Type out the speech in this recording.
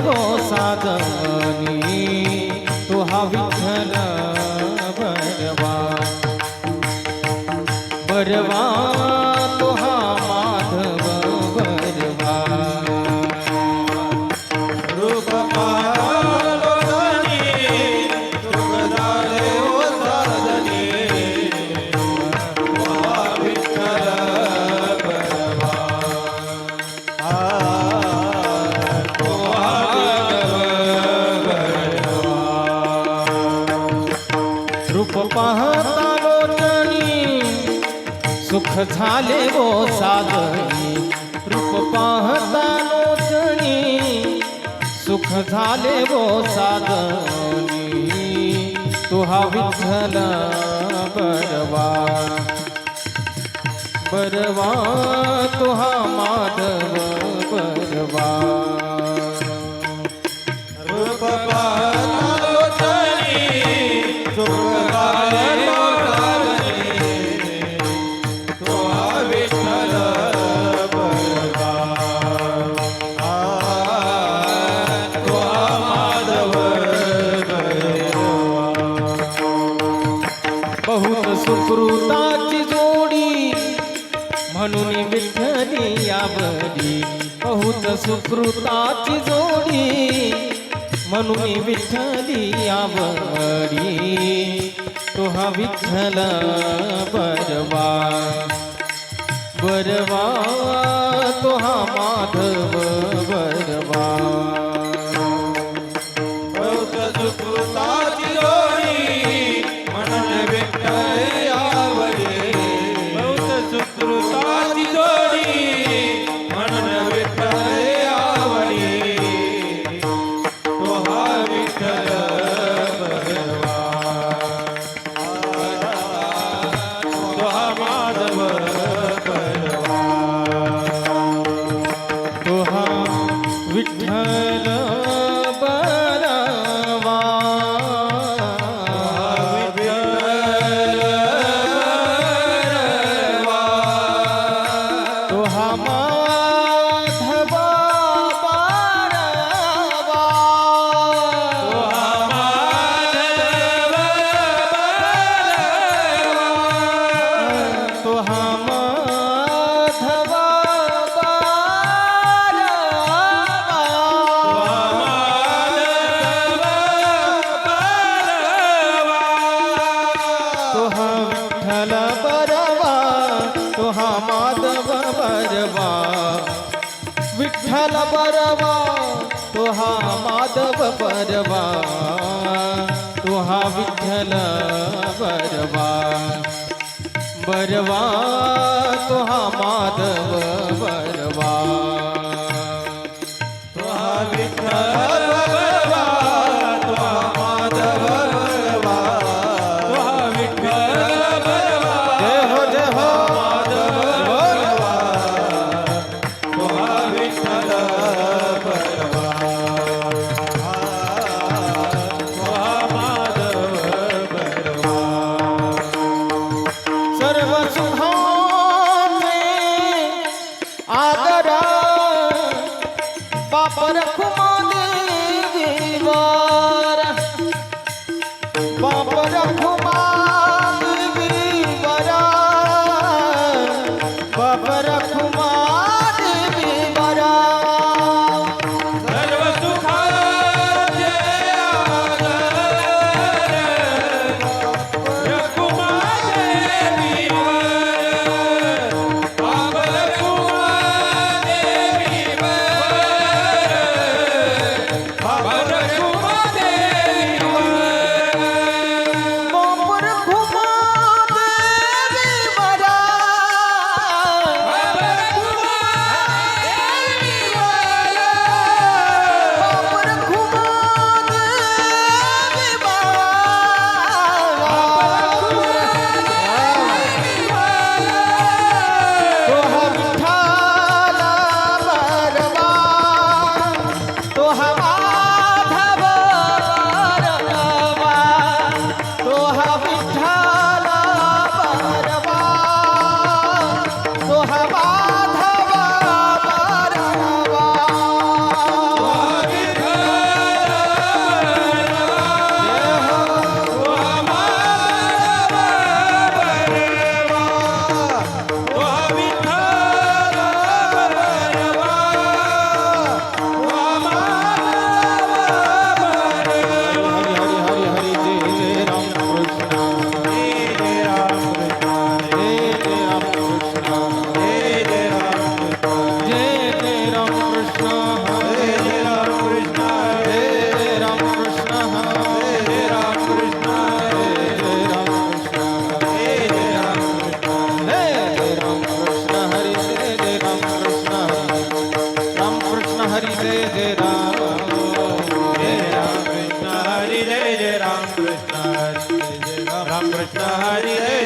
वो साधनी तो हा विठ्ठल बरवा बरवा तो हा माधव बरवा रूप पाहलो धनी सुख झाले ओ साधनी हा विठ्ठल बरवा तो रूप पाहता लोचनी सुख झाले वो साधनी रूप पाहता लोचनी सुख झाले वो साधनी तो हा विठ्ठल बरवा बरवा तो हा माधव बरवा रूप पाहलो धनी सुख झाले ओ साधनी तो हा विठ्ठल बरवा तो हा माधव बरवा बहुत सुकृताची जोडी म्हणून विठ्ठली यावरी बहुत सुकृताची जोडी म्हणून विठ्ठली यावरी तो हा विठ्ठल बरवा बरवा तो हा माधव बरवा बहुत सुकृताची जोडी म्हणून विठ्ठल यावरी बहुत सुकृताची जोडी म्हणून विठ्ठल यावरी तो हा विठ्ठल बरवा तो हा माधव बरवा तो हा विठ्ठल बरवा तो हा माधव बरवा तो हा माधव तो हा विठ्ठल बरवा तो हा माधव बरवा विठ्ठल बरवा तो हा माधव बरवा तो हा विठ्ठल बरवा बरवा तो हा माधव बरवा तो हा विठ्ठल बरवा तो हा माधव बरवा तो हा विठ्ठल बरवा जय हो जय हो माधव बरवा तो हा विठ्ठल बरवा तो हा माधव बरवा सर्व सुखाने आदरा बाप रखुमाने जय राम कृष्ण हरी जय जय राम कृष्ण हरी जय